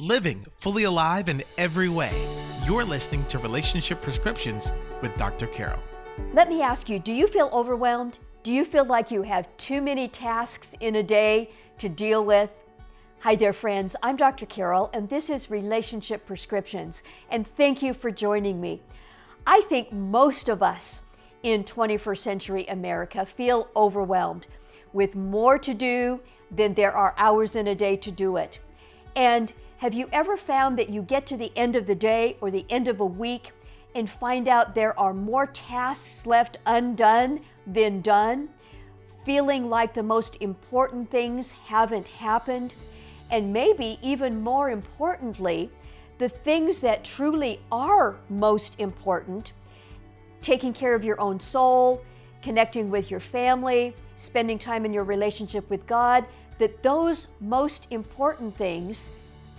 living fully alive in every way. You're listening to Relationship Prescriptions with Dr. Carol. Let me ask you, do you feel overwhelmed? Do you feel like you have too many tasks in a day to deal with? Hi there, friends. I'm Dr. Carol, and this is Relationship Prescriptions, and thank you for joining me. I think most of us in 21st century America feel overwhelmed with more to do than there are hours in a day to do it. And have you ever found that you get to the end of the day or the end of a week and find out there are more tasks left undone than done, feeling like the most important things haven't happened, and maybe even more importantly, the things that truly are most important, taking care of your own soul, connecting with your family, spending time in your relationship with God, that those most important things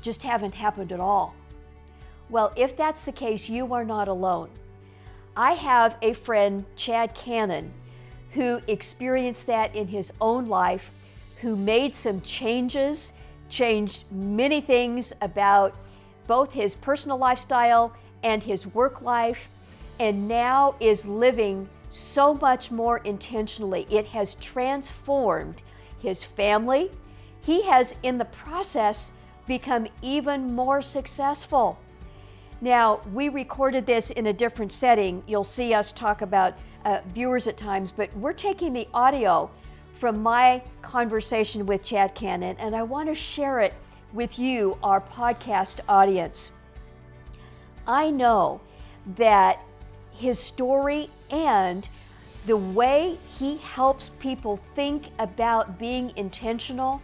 just haven't happened at all. Well, if that's the case, you are not alone. I have a friend, Chad Cannon, who experienced that in his own life, who made some changes, changed many things about both his personal lifestyle and his work life, and now is living so much more intentionally. It has transformed his family. He has, in the process, become even more successful. Now, we recorded this in a different setting. You'll see us talk about viewers at times, but we're taking the audio from my conversation with Chad Cannon, and I want to share it with you, our podcast audience. I know that his story and the way he helps people think about being intentional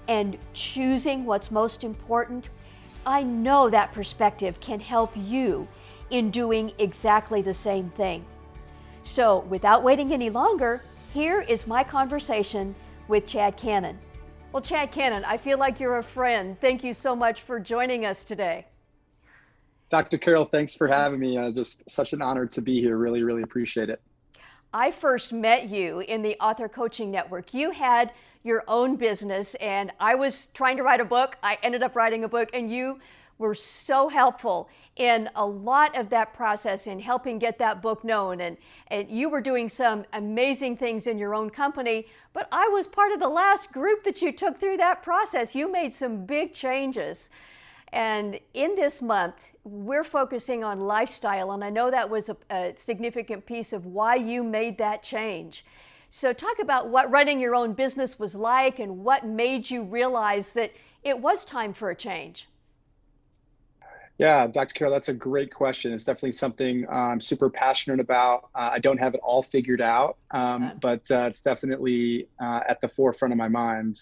and choosing what's most important, I know that perspective can help you in doing exactly the same thing. So without waiting any longer, here is my conversation with Chad Cannon. Well, Chad Cannon, I feel like you're a friend. Thank you so much for joining us today. Dr. Carol, thanks for having me. Just such an honor to be here. Really, really appreciate it. I first met you in the Author Coaching Network. You had your own business, and I was trying to write a book. I ended up writing a book, and you were so helpful in a lot of that process in helping get that book known. And you were doing some amazing things in your own company, but I was part of the last group that you took through that process. You made some big changes. And in this month, we're focusing on lifestyle, and I know that was a significant piece of why you made that change. So talk about what running your own business was like and what made you realize that it was time for a change. Yeah, Dr. Carol, that's a great question. It's definitely something I'm super passionate about. I don't have it all figured out, but it's definitely at the forefront of my mind.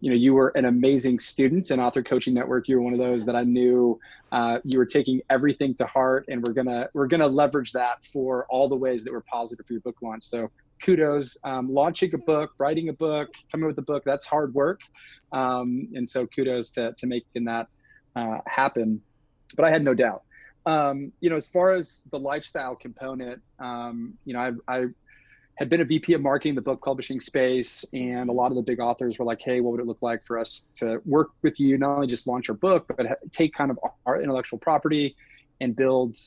You were an amazing student in Author Coaching Network. You were one of those that I knew you were taking everything to heart, and we're gonna leverage that for all the ways that were positive for your book launch. So kudos. Launching a book, writing a book, coming with a book, that's hard work. And so kudos to making that happen. But I had no doubt. As far as the lifestyle component, I had been a VP of marketing in the book publishing space, and a lot of the big authors were like, hey, what would it look like for us to work with you, not only just launch our book, but take kind of our intellectual property and build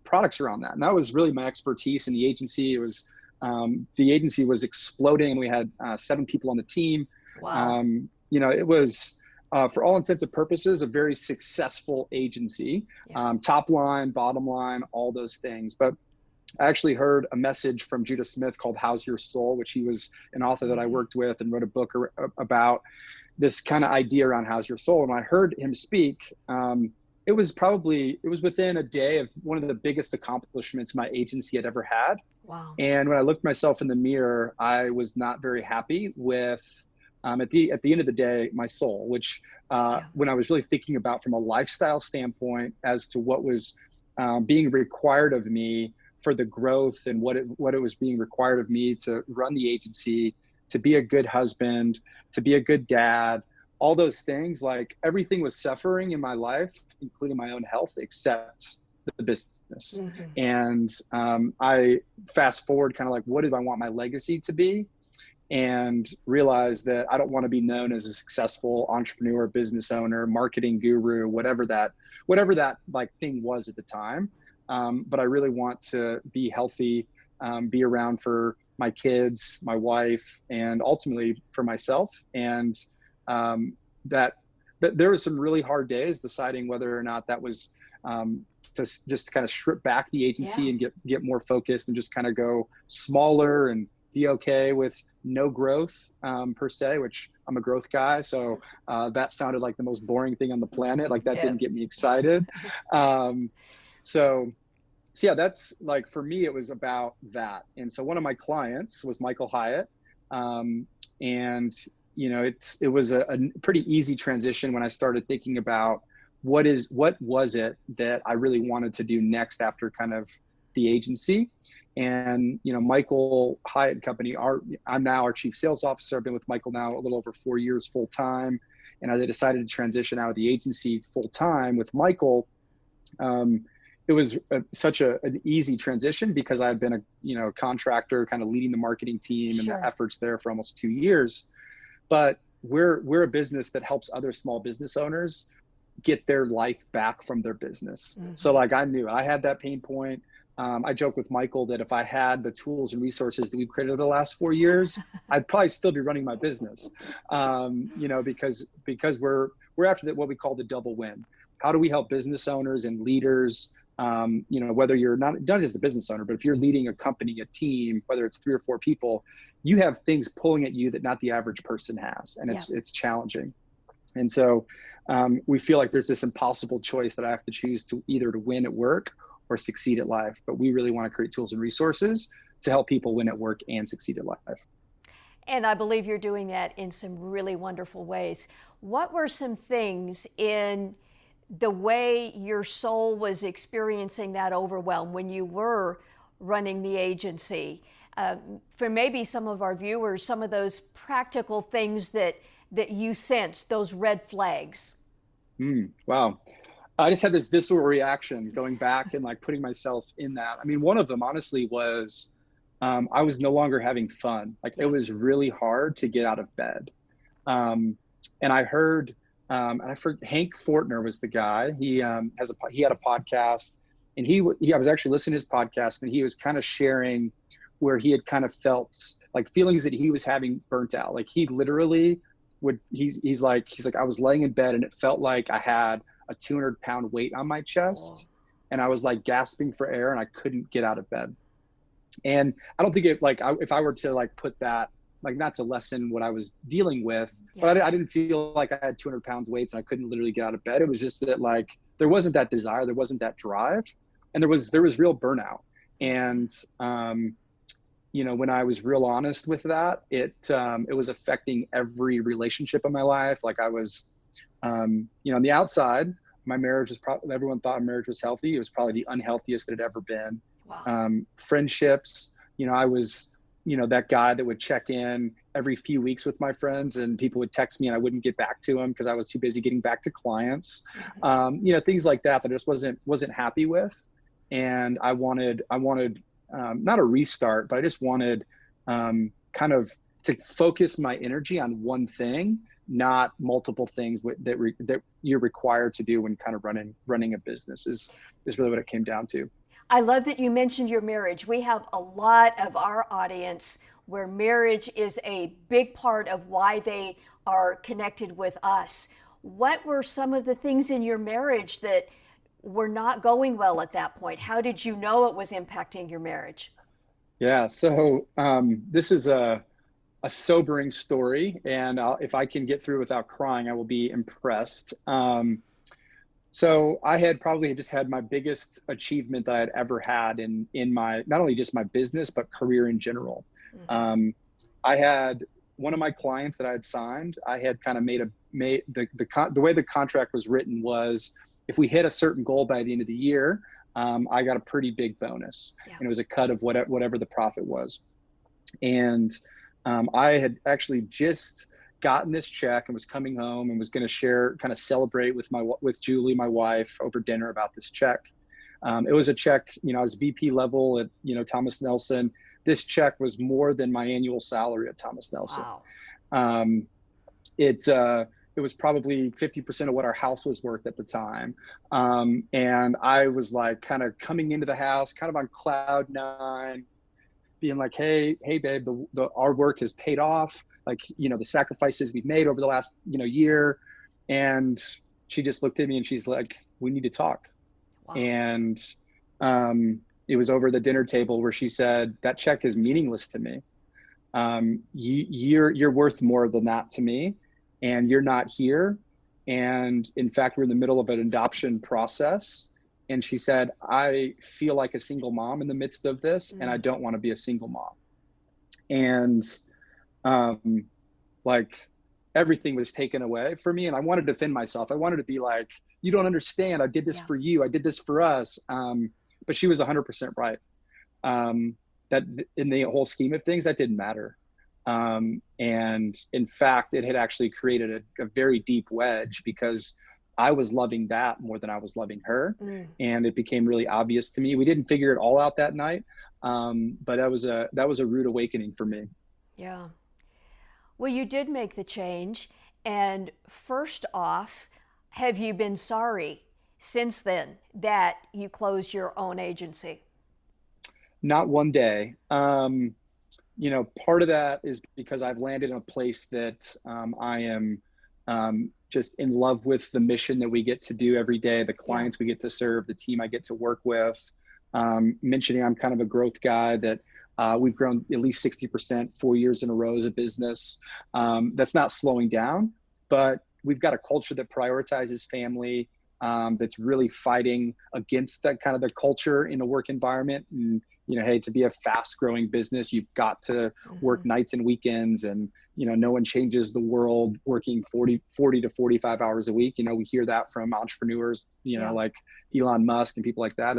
products around that. And that was really my expertise in the agency. It was, the agency was exploding, and we had 7 people on the team. Wow. It was, for all intents and purposes, a very successful agency. Yeah. Top line, bottom line, all those things. But I actually heard a message from Judah Smith called How's Your Soul, which he was an author that I worked with and wrote a book about this kind of idea around how's your soul. And when I heard him speak, it was within a day of one of the biggest accomplishments my agency had ever had. Wow. And when I looked myself in the mirror, I was not very happy with, at the end of the day, my soul, which when I was really thinking about from a lifestyle standpoint as to what was being required of me for the growth and what it was being required of me to run the agency, to be a good husband, to be a good dad, all those things, like everything was suffering in my life, including my own health, except the business. Mm-hmm. And I fast forward kind of like, what do I want my legacy to be? and realized that I don't want to be known as a successful entrepreneur, business owner, marketing guru, whatever that like thing was at the time. But I really want to be healthy, be around for my kids, my wife, and ultimately for myself. And that there were some really hard days deciding whether or not that was to just kind of strip back the agency and get more focused and just kind of go smaller and be okay with no growth per se, which I'm a growth guy. So that sounded like the most boring thing on the planet. Like that didn't get me excited. So yeah, that's like, for me, it was about that. And so one of my clients was Michael Hyatt. And it was a pretty easy transition when I started thinking about what was it that I really wanted to do next after kind of the agency. And, Michael Hyatt and Company, I'm now our chief sales officer. I've been with Michael now a little over 4 years full time. And as I decided to transition out of the agency full time with Michael, it was such an easy transition because I had been a contractor kind of leading the marketing team and the efforts there for almost 2 years. But we're a business that helps other small business owners get their life back from their business. Mm-hmm. So like I knew I had that pain point. I joke with Michael that if I had the tools and resources that we've created over the last 4 years, I'd probably still be running my business. Because we're after what we call the double win. How do we help business owners and leaders? Whether you're not just the business owner, but if you're leading a company, a team, whether it's 3 or 4 people, you have things pulling at you that not the average person has, and it's challenging. And so we feel like there's this impossible choice that I have to choose to either to win at work or succeed at life. But we really want to create tools and resources to help people win at work and succeed at life. And I believe you're doing that in some really wonderful ways. What were some things in the way your soul was experiencing that overwhelm when you were running the agency? For maybe some of our viewers, some of those practical things that you sensed, those red flags. Wow. I just had this visceral reaction going back and like putting myself in that. I mean, one of them honestly was I was no longer having fun. Like it was really hard to get out of bed. And I heard, and I forget, Hank Fortner was the guy. He had a podcast, and I was actually listening to his podcast, and he was kind of sharing where he had kind of felt like feelings that he was having burnt out. Like he literally he's like, I was laying in bed and it felt like I had a 200-pound weight on my chest, and I was like gasping for air and I couldn't get out of bed. And I don't think it if I were to like put that, like not to lessen what I was dealing with, but I didn't feel like I had 200 pounds weights and I couldn't literally get out of bed. It was just that like, there wasn't that desire, there wasn't that drive, and there was real burnout. And, when I was real honest with that, it was affecting every relationship in my life. Like I was, on the outside, my marriage was everyone thought marriage was healthy. It was probably the unhealthiest it had ever been. Wow. Friendships, I was, that guy that would check in every few weeks with my friends, and people would text me and I wouldn't get back to them because I was too busy getting back to clients. Mm-hmm. Things like that I just wasn't happy with. And I wanted not a restart, but I just wanted kind of to focus my energy on one thing, not multiple things that you're required to do when kind of running a business is really what it came down to. I love that you mentioned your marriage. We have a lot of our audience where marriage is a big part of why they are connected with us. What were some of the things in your marriage that were not going well at that point? How did you know it was impacting your marriage? Yeah, so this is a sobering story, and if I can get through without crying, I will be impressed. So I had probably just had my biggest achievement that I had ever had in my, not only just my business, but career in general. Mm-hmm. I had one of my clients that I had signed, I had kind of made the way the contract was written was, if we hit a certain goal by the end of the year, I got a pretty big bonus. Yeah. And it was a cut of whatever the profit was. And I had actually just gotten this check and was coming home and was going to celebrate with Julie, my wife, over dinner about this check. It was a check, I was VP level at, Thomas Nelson. this check was more than my annual salary at Thomas Nelson. Wow. Um, it was probably 50% of what our house was worth at the time. And I was like kind of coming into the house, kind of on cloud nine, being like, hey, babe, our work has paid off. Like, the sacrifices we've made over the last, year. And she just looked at me and she's like, we need to talk. Wow. And it was over the dinner table where she said, that check is meaningless to me. You're worth more than that to me, and you're not here. And in fact, we're in the middle of an adoption process. And she said, I feel like a single mom in the midst of this, and I don't want to be a single mom. And like everything was taken away for me, and I wanted to defend myself. I wanted to be like, you don't understand. I did this for you. I did this for us. But she was 100% right. That in the whole scheme of things, that didn't matter. And in fact, it had actually created a very deep wedge, because I was loving that more than I was loving her. And it became really obvious to me. We didn't figure it all out that night. But that was a rude awakening for me. Yeah. Well, you did make the change. And first off, have you been sorry since then that you closed your own agency? Not one day. Part of that is because I've landed in a place that I am just in love with the mission that we get to do every day, the clients we get to serve, the team I get to work with. Mentioning I'm kind of a growth guy, that we've grown at least 60% 4 years in a row as a business. That's not slowing down, but we've got a culture that prioritizes family, that's really fighting against that kind of the culture in a work environment. And, hey, to be a fast growing business, you've got to work nights and weekends, and, no one changes the world working 40 to 45 hours a week. We hear that from entrepreneurs, like Elon Musk and people like that.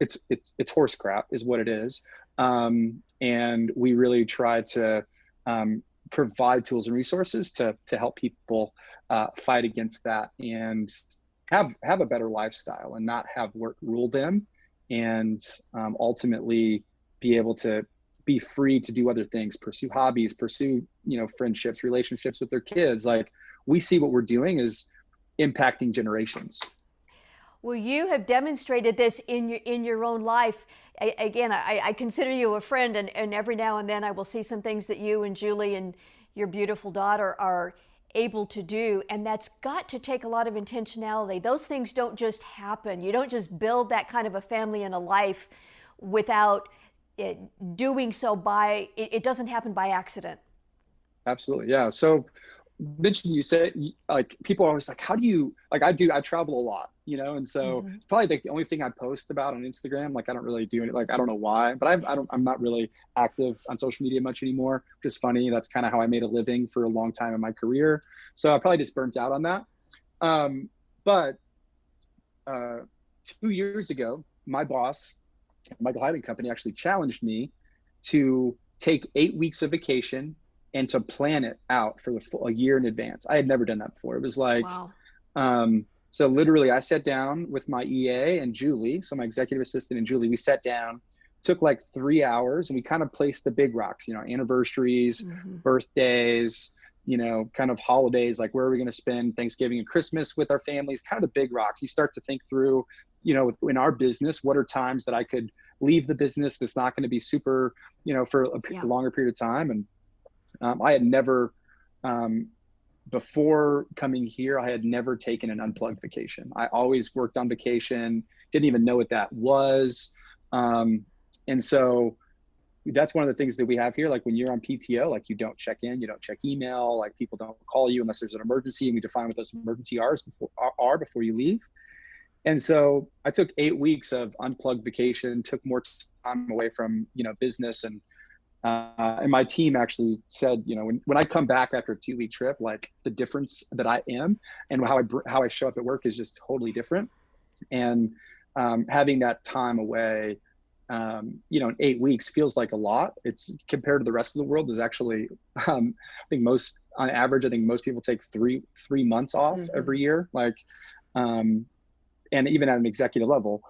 It's horse crap is what it is. And we really try to provide tools and resources to help people fight against that and have a better lifestyle and not have work rule them, and ultimately be able to be free to do other things, pursue hobbies, pursue friendships, relationships with their kids. Like, we see what we're doing is impacting generations. Well, you have demonstrated this in your own life. I consider you a friend, and every now and then I will see some things that you and Julie and your beautiful daughter are able to do, and that's got to take a lot of intentionality. Those things don't just happen. You don't just build that kind of a family and a life without doing so it doesn't happen by accident. Absolutely, yeah. So, mentioned, you said, like, people are always like, how do you, like, I travel a lot, and so it's probably like the only thing I post about on Instagram. Like, I don't really do it. Like, I don't know why, but I'm not really active on social media much anymore. Just funny. That's kind of how I made a living for a long time in my career. So I probably just burnt out on that. But 2 years ago, my boss, Michael Hyatt and Company, actually challenged me to take 8 weeks of vacation and to plan it out for a year in advance. I had never done that before. It was like, wow. So literally I sat down with my EA and Julie, so my executive assistant and Julie, we sat down, took like 3 hours, and we kind of placed the big rocks, anniversaries, birthdays, kind of holidays, like where are we going to spend Thanksgiving and Christmas with our families, kind of the big rocks. You start to think through, in our business, what are times that I could leave the business that's not going to be super, for a longer period of time. And I had never, before coming here, I had never taken an unplugged vacation. I always worked on vacation, didn't even know what that was. And so that's one of the things that we have here. Like, when you're on PTO, like, you don't check in, you don't check email, like, people don't call you unless there's an emergency, and we define what those emergency are before you leave. And so I took 8 weeks of unplugged vacation, took more time away from, business. And my team actually said, when I come back after a 2-week trip, like, the difference that I am and how I show up at work is just totally different. And having that time away, in 8 weeks feels like a lot. It's compared to the rest of the world is actually, I think most people take three months off every year. Like, and even at an executive level,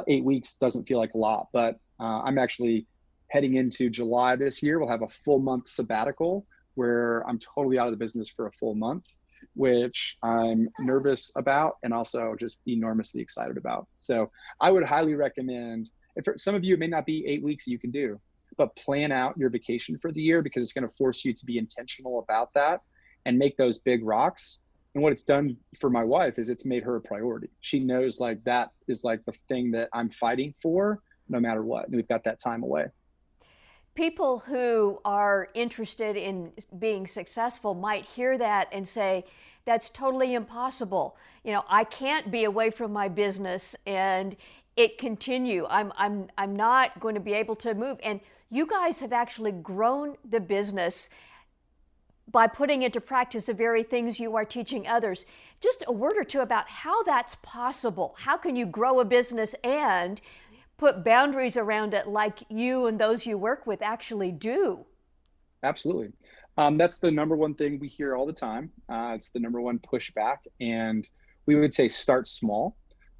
8 weeks doesn't feel like a lot, but I'm actually heading into July this year, we'll have a full month sabbatical where I'm totally out of the business for a full month, which I'm nervous about and also just enormously excited about. So I would highly recommend, and for some of you, it may not be 8 weeks you can do, but plan out your vacation for the year, because it's going to force you to be intentional about that and make those big rocks. And what it's done for my wife is it's made her a priority. She knows like that is like the thing that I'm fighting for no matter what. And we've got that time away. People who are interested in being successful might hear that and say, that's totally impossible. You know, I can't be away from my business and it continue. I'm not going to be able to move. And you guys have actually grown the business by putting into practice the very things you are teaching others. Just a word or two about how that's possible. How can you grow a business and put boundaries around it like you and those you work with actually do? Absolutely. That's the number one thing we hear all the time. It's the number one pushback. And we would say start small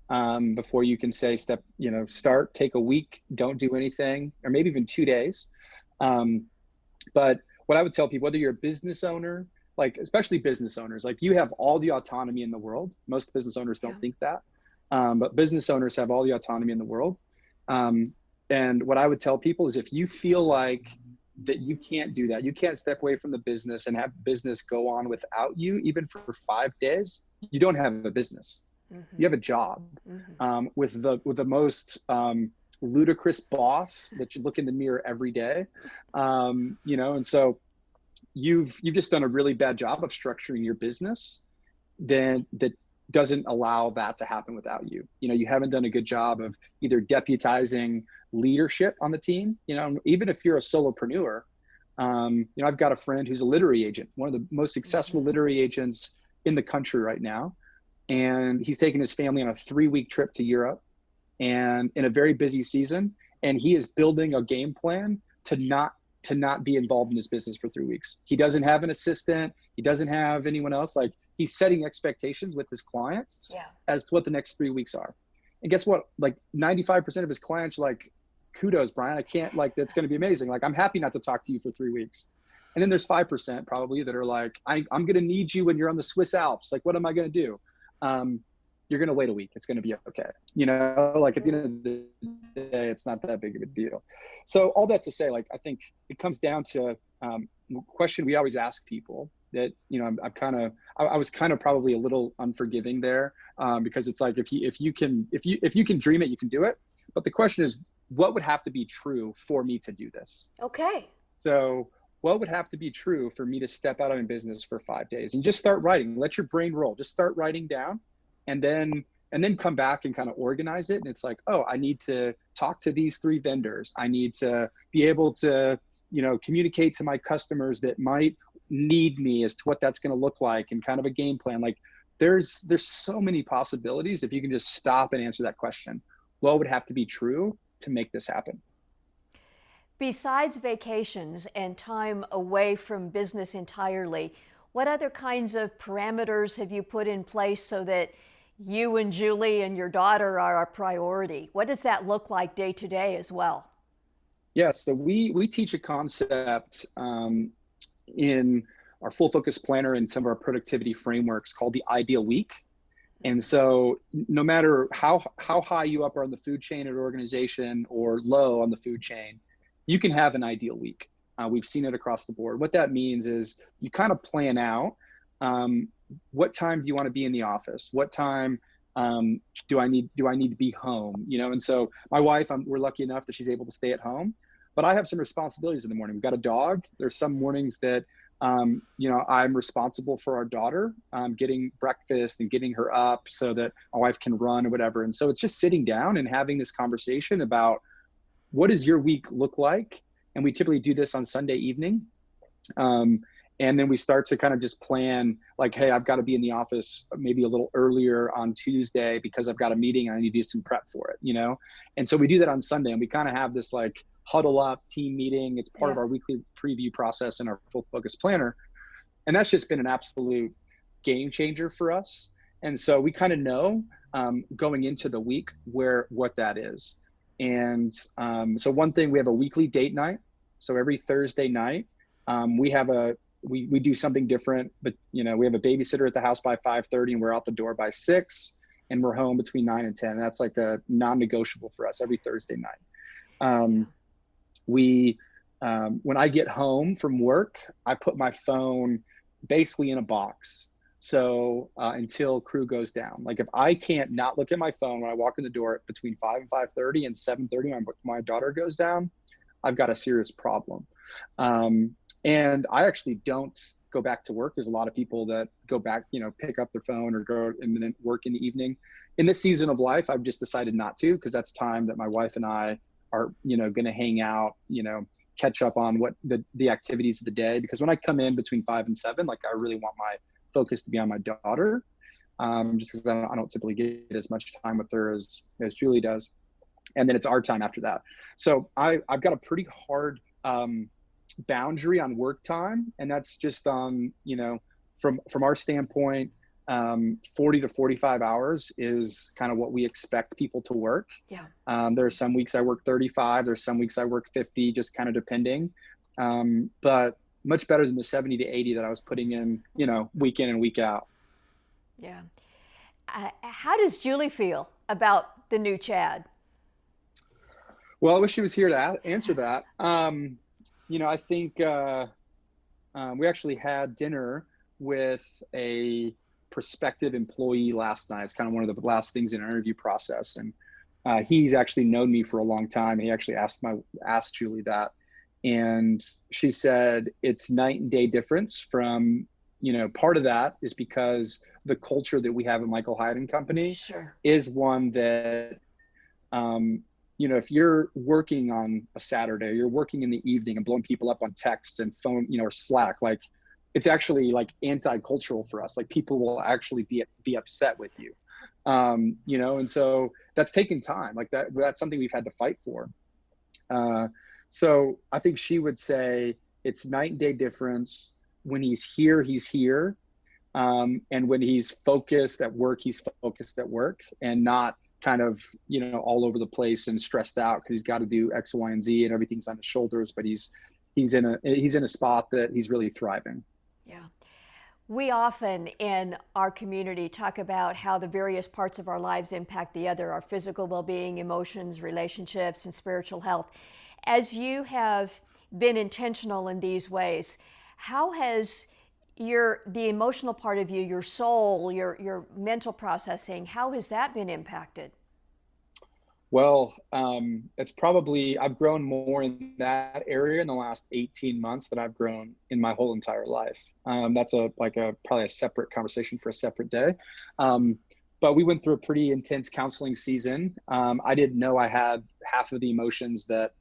before you can say start, take a week, don't do anything, or maybe even 2 days. But what I would tell people, whether you're a business owner, like especially business owners, like you have all the autonomy in the world. Most business owners don't think that, but business owners have all the autonomy in the world. And what I would tell people is if you feel like that you can't do that, you can't step away from the business and have business go on without you, even for 5 days, you don't have a business. Mm-hmm. You have a job with the most ludicrous boss that you look in the mirror every day. And so you've just done a really bad job of structuring your business that doesn't allow that to happen without you. You haven't done a good job of either deputizing leadership on the team. Even if you're a solopreneur, I've got a friend who's a literary agent, one of the most successful literary agents in the country right now. And he's taking his family on a 3-week trip to Europe and in a very busy season. And he is building a game plan to not be involved in his business for 3 weeks. He doesn't have an assistant. He doesn't have anyone else. Like, he's setting expectations with his clients as to what the next 3 weeks are. And guess what? Like 95% of his clients are like, kudos, Brian. I can't, that's going to be amazing. Like, I'm happy not to talk to you for 3 weeks. And then there's 5% probably that are like, I'm going to need you when you're on the Swiss Alps. Like, what am I going to do? You're going to wait a week. It's going to be okay. At the end of the day, it's not that big of a deal. So all that to say, I think it comes down to a question we always ask people that, I was kind of probably a little unforgiving there because it's like, if you can dream it, you can do it. But the question is, what would have to be true for me to do this? Okay. So what would have to be true for me to step out of my business for 5 days and just start writing? Let your brain roll. Just start writing down, and then come back and kind of organize it. And it's like, oh, I need to talk to these 3 vendors. I need to be able to, communicate to my customers that might need me as to what that's going to look like, and kind of a game plan. Like, there's so many possibilities if you can just stop and answer that question. What would have to be true to make this happen? Besides vacations and time away from business entirely, what other kinds of parameters have you put in place so that you and Julie and your daughter are a priority? What does that look like day to day as well? Yeah, so we teach a concept in our full focus planner and some of our productivity frameworks called the ideal week. And so no matter how high you up are on the food chain at an organization or low on the food chain, you can have an ideal week. We've seen it across the board. What that means is you kind of plan out what time do you want to be in the office? What time do I need to be home? And so my wife, we're lucky enough that she's able to stay at home, but I have some responsibilities in the morning. We've got a dog. There's some mornings that I'm responsible for our daughter, getting breakfast and getting her up so that my wife can run or whatever. And so it's just sitting down and having this conversation about what does your week look like? And we typically do this on Sunday evening. And then we start to kind of just plan like, hey, I've got to be in the office maybe a little earlier on Tuesday because I've got a meeting and I need to do some prep for it, And so we do that on Sunday, and we kind of have this like huddle up team meeting. It's part of our weekly preview process in our full focus planner. And that's just been an absolute game changer for us. And so we kind of know going into the week what that is. And so one thing, we have a weekly date night. So every Thursday night, we do something different, but we have a babysitter at the house by 5:30 and we're out the door by 6 and we're home between 9 and 10. And that's like a non-negotiable for us every Thursday night. When I get home from work, I put my phone basically in a box. So until crew goes down, like if I can't not look at my phone when I walk in the door between 5 and 5:30 and 7:30 when my daughter goes down, I've got a serious problem. And I actually don't go back to work. There's a lot of people that go back, pick up their phone or go and then work in the evening. In this season of life, I've just decided not to, because that's time that my wife and I are, going to hang out, catch up on what the activities of the day. Because when I come in between 5 and 7, like I really want my focus to be on my daughter, just because I don't typically get as much time with her as Julie does. And then it's our time after that. So I've got a pretty hard boundary on work time, and that's just from our standpoint, 40 to 45 hours is kind of what we expect people to work. Yeah. There are some weeks I work 35, there's some weeks I work 50, just kind of depending, but much better than the 70 to 80 that I was putting in, week in and week out. Yeah. How does Julie feel about the new Chad? Well, I wish she was here to answer that. I think we actually had dinner with a prospective employee last night. It's kind of one of the last things in our interview process. And he's actually known me for a long time. He actually asked Julie that. And she said it's night and day difference from, part of that is because the culture that we have at Michael Hyatt and Company Sure. is one that, if you're working on a Saturday, you're working in the evening and blowing people up on text and phone, or Slack, like it's actually like anti-cultural for us. Like people will actually be upset with you, and so that's taken time. Like that's something we've had to fight for. So I think she would say it's night and day difference. When he's here, he's here. And when he's focused at work, he's focused at work, and not kind of, all over the place and stressed out because he's got to do X, Y, and Z and everything's on his shoulders, but he's in a spot that he's really thriving. Yeah. We often in our community talk about how the various parts of our lives impact the other, our physical well-being, emotions, relationships, and spiritual health. As you have been intentional in these ways, how has the emotional part of you, your soul, your mental processing, how has that been impacted? Well, I've grown more in that area in the last 18 months than I've grown in my whole entire life. That's probably a separate conversation for a separate day. But we went through a pretty intense counseling season. I didn't know I had half of the emotions that,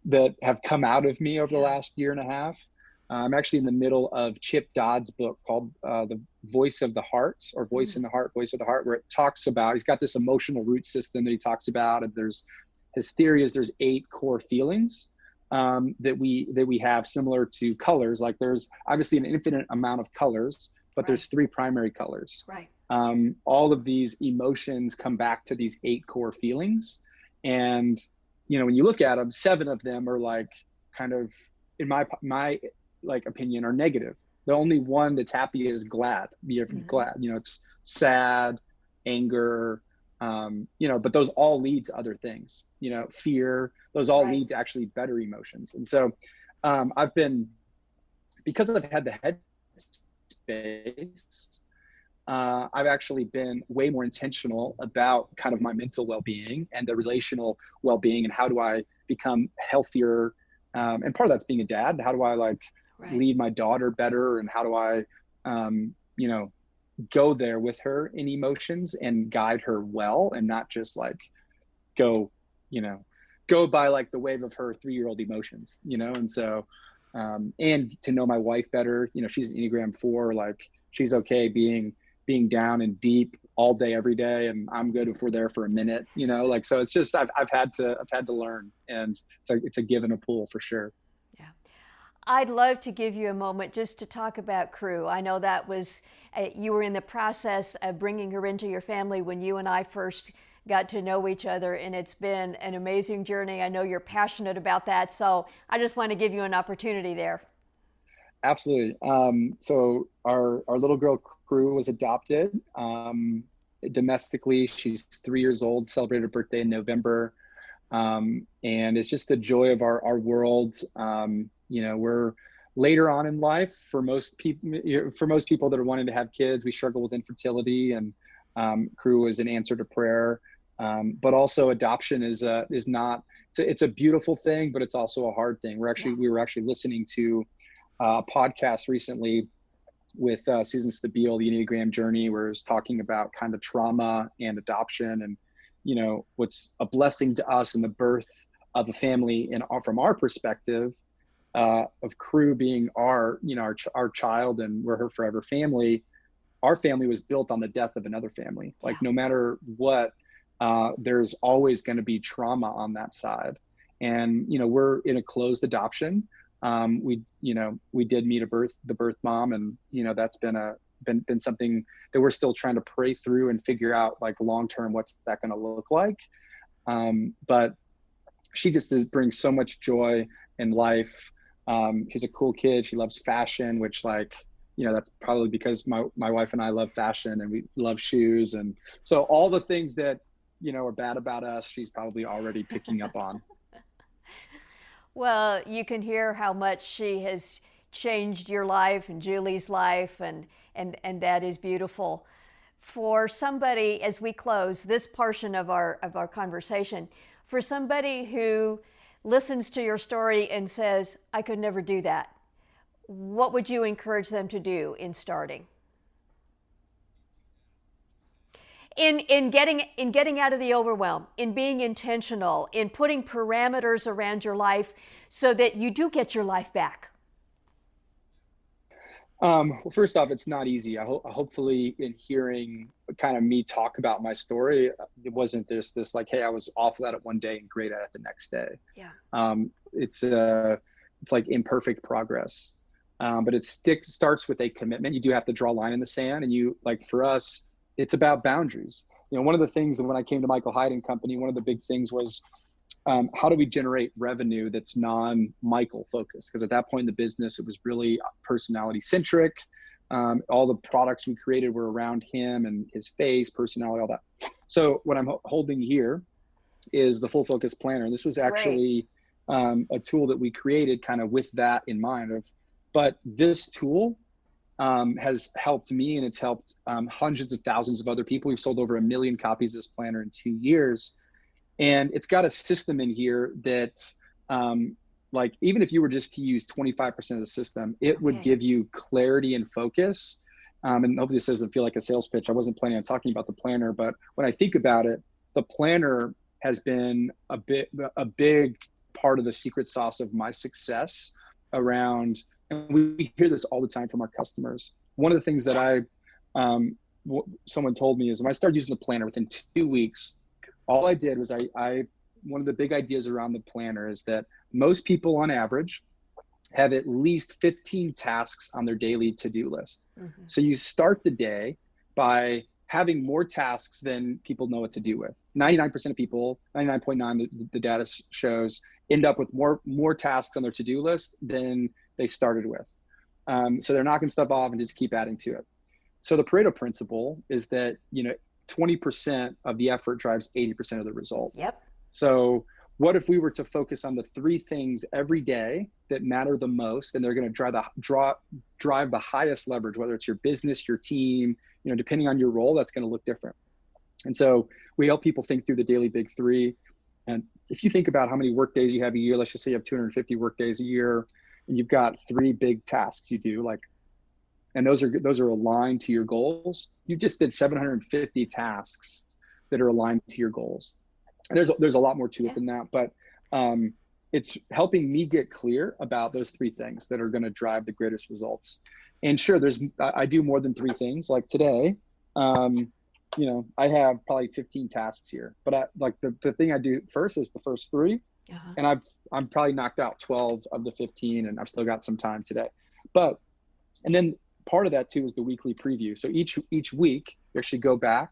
that have come out of me over the last year and a half. I'm actually in the middle of Chip Dodd's book called The Voice of the Heart, or Voice in the Heart, Voice of the Heart, where it talks about, he's got this emotional root system that he talks about. And his theory is there's 8 core feelings that we have, similar to colors. Like there's obviously an infinite amount of colors, but there's 3 primary colors. Right. All of these emotions come back to these 8 core feelings. And, when you look at them, 7 of them are like kind of, in my opinion, are negative. The only one that's happy is glad. Glad, it's sad, anger, but those all lead to other things, fear, those all lead to actually better emotions. And so because I've had the headspace, I've actually been way more intentional about kind of my mental well-being and the relational well-being, and how do I become healthier. And part of that's being a dad. How do I lead my daughter better? And how do I, go there with her in emotions and guide her well, and not just go by the wave of her 3-year-old emotions, and so, and to know my wife better, she's an Enneagram 4, she's okay being down and deep all day, every day. And I'm good if we're there for a minute, so it's just, I've had to learn, and it's a give and a pull for sure. Yeah. I'd love to give you a moment just to talk about Crew. I know that was, you were in the process of bringing her into your family when you and I first got to know each other, and it's been an amazing journey. I know you're passionate about that, so I just want to give you an opportunity there. Absolutely. So our little girl Crew was adopted domestically. She's 3 years old, celebrated her birthday in November. And it's just the joy of our world. We're later on in life for most people that are wanting to have kids. We struggle with infertility, and Crew is an answer to prayer. But also adoption is not, it's a beautiful thing, but it's also a hard thing. We were actually listening to a podcast recently with Susan Stabile, the Enneagram Journey, where it's talking about kind of trauma and adoption, and what's a blessing to us in the birth of a family, and from our perspective, of Crew being our child, and we're her forever family. Our family was built on the death of another family. Like, no matter what, there's always going to be trauma on that side. And we're in a closed adoption. We did meet the birth mom, and that's been something that we're still trying to pray through and figure out, like, long term, what's that going to look like. But she just brings so much joy in life. She's a cool kid. She loves fashion, which, that's probably because my wife and I love fashion, and we love shoes. And so all the things that, are bad about us, she's probably already picking up on. Well, you can hear how much she has changed your life and Julie's life, and that is beautiful. For somebody, as we close this portion of our conversation, for somebody who listens to your story and says, I could never do that, what would you encourage them to do in starting? In getting out of the overwhelm, in being intentional, in putting parameters around your life so that you do get your life back. Well, first off, it's not easy. Hopefully, in hearing kind of me talk about my story, it wasn't this like, hey, I was awful at it one day and great at it the next day. Yeah. It's like imperfect progress, but it starts with a commitment. You do have to draw a line in the sand, and for us, it's about boundaries. One of the things that when I came to Michael Hyatt and Company, one of the big things was, how do we generate revenue that's non-Michael focused? Because at that point in the business, it was really personality centric. All the products we created were around him and his face, personality, all that. So what I'm holding here is the Full Focus Planner. And this was actually a tool that we created kind of with that in mind. But this tool has helped me, and it's helped hundreds of thousands of other people. We've sold over 1 million copies of this planner in 2 years. And it's got a system in here that, even if you were just to use 25% of the system, it would give you clarity and focus. And hopefully this doesn't feel like a sales pitch. I wasn't planning on talking about the planner, but when I think about it, the planner has been a big part of the secret sauce of my success around. And we hear this all the time from our customers. One of the things that someone told me is, when I started using the planner, within 2 weeks, all I did was one of the big ideas around the planner is that most people on average have at least 15 tasks on their daily to-do list. Mm-hmm. So you start the day by having more tasks than people know what to do with. 99% of people, 99.9, the data shows, end up with more tasks on their to-do list than they started with. So they're knocking stuff off and just keep adding to it. So the Pareto principle is that, 20% of the effort drives 80% of the result. Yep. So what if we were to focus on the 3 things every day that matter the most, and they're going to drive the highest leverage, whether it's your business, your team, depending on your role, that's going to look different. And so we help people think through the daily big 3. And if you think about how many work days you have a year, let's just say you have 250 work days a year, and you've got 3 big tasks you do, and those are aligned to your goals. You just did 750 tasks that are aligned to your goals. And there's a lot more to it than that, but it's helping me get clear about those 3 things that are going to drive the greatest results. And sure, I do more than 3 things. Like today, I have probably 15 tasks here, but the thing I do first is the first 3. Uh-huh. And I'm probably knocked out 12 of the 15, and I've still got some time today. And then part of that too is the weekly preview. So each week you actually go back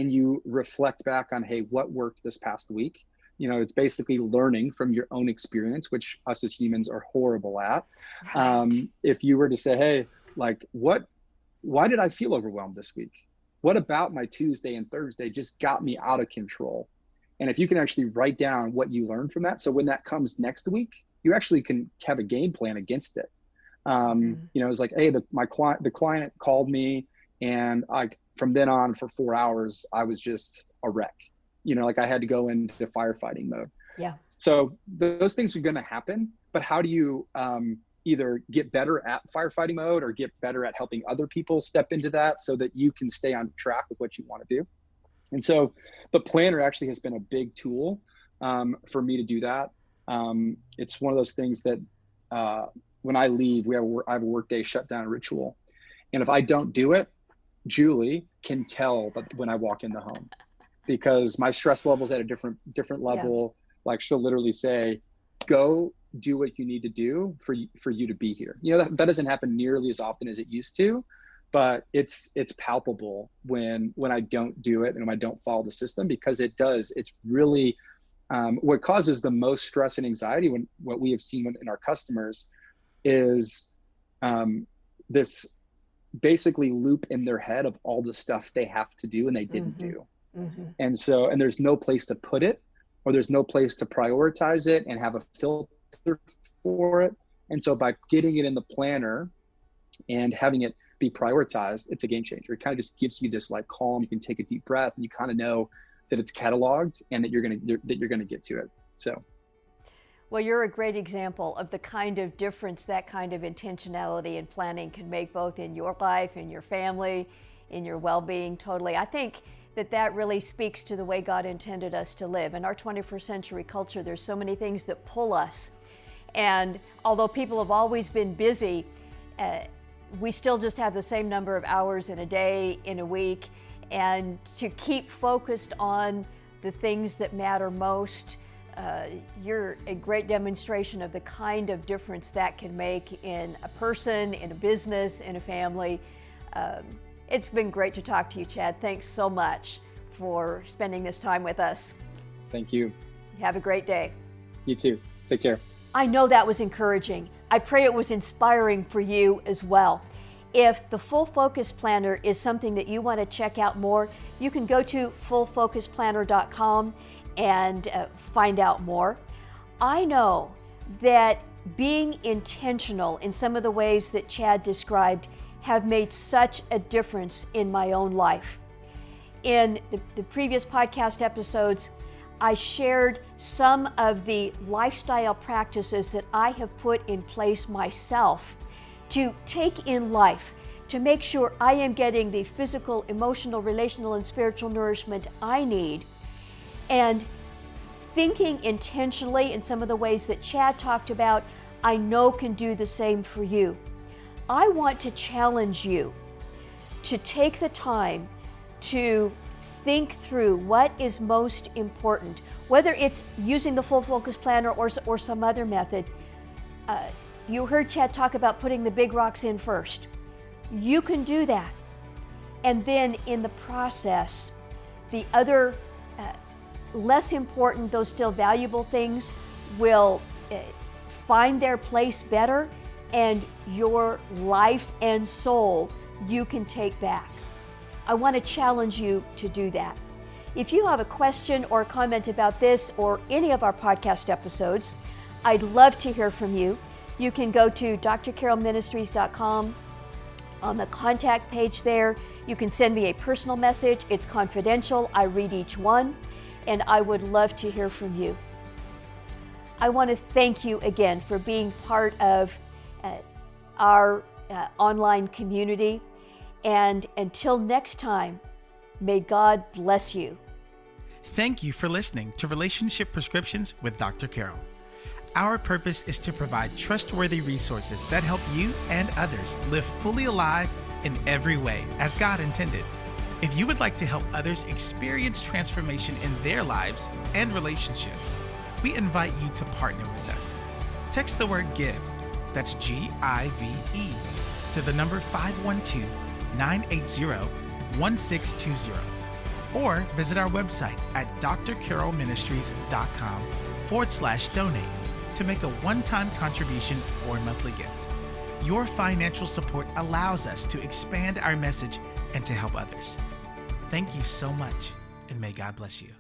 and you reflect back on, hey, what worked this past week? It's basically learning from your own experience, which us as humans are horrible at. Right. If you were to say, hey, like, why did I feel overwhelmed this week? What about my Tuesday and Thursday just got me out of control? And if you can actually write down what you learned from that, so when that comes next week, you actually can have a game plan against it. It's like, hey, the client called me, and from then on for 4 hours, I was just a wreck. Like I had to go into firefighting mode. Yeah. So those things are going to happen, but how do you either get better at firefighting mode or get better at helping other people step into that so that you can stay on track with what you want to do? And so the planner actually has been a big tool for me to do that. It's one of those things that when I leave, I have a workday shutdown ritual. And if I don't do it, Julie can tell that when I walk in the home, because my stress level's at a different level. Yeah. Like she'll literally say, go do what you need to do for you to be here. That doesn't happen nearly as often as it used to, but it's palpable when I don't do it and when I don't follow the system, because it's really what causes the most stress and anxiety what we have seen in our customers is this basically loop in their head of all the stuff they have to do and they didn't do. And there's no place to put it, or there's no place to prioritize it and have a filter for it. And so by getting it in the planner and having it be prioritized, it's a game changer. It kind of just gives you this like calm, you can take a deep breath, and you kind of know that it's cataloged and that you're gonna get to it. So. Well, you're a great example of the kind of difference that kind of intentionality and planning can make, both in your life, in your family, in your well-being. Totally. I think that really speaks to the way God intended us to live. In our 21st century culture, there's so many things that pull us. And although people have always been busy, we still just have the same number of hours in a day, in a week. And to keep focused on the things that matter most, you're a great demonstration of the kind of difference that can make in a person, in a business, in a family. It's been great to talk to you, Chad. Thanks so much for spending this time with us. Thank you. Have a great day. You too. Take care. I know that was encouraging. I pray it was inspiring for you as well. If the Full Focus Planner is something that you want to check out more, you can go to fullfocusplanner.com and find out more. I know that being intentional in some of the ways that Chad described have made such a difference in my own life. In the previous podcast episodes, I shared some of the lifestyle practices that I have put in place myself to take in life, to make sure I am getting the physical, emotional, relational, and spiritual nourishment I need. And thinking intentionally in some of the ways that Chad talked about, I know can do the same for you. I want to challenge you to take the time to think through what is most important, whether it's using the Full Focus Planner or some other method. You heard Chad talk about putting the big rocks in first. You can do that. And then in the process, the other less important, though still valuable things will find their place better, and your life and soul you can take back. I want to challenge you to do that. If you have a question or a comment about this or any of our podcast episodes, I'd love to hear from you. You can go to drcarolministries.com. On the contact page there, you can send me a personal message. It's confidential. I read each one, and I would love to hear from you. I want to thank you again for being part of our online community. And until next time, may God bless you. Thank you for listening to Relationship Prescriptions with Dr. Carol. Our purpose is to provide trustworthy resources that help you and others live fully alive in every way as God intended. If you would like to help others experience transformation in their lives and relationships, we invite you to partner with us. Text the word GIVE, that's GIVE, to the number 512-980-1620. or visit our website at drcarolministries.com/donate to make a one-time contribution or monthly gift. Your financial support allows us to expand our message and to help others. Thank you so much, and may God bless you.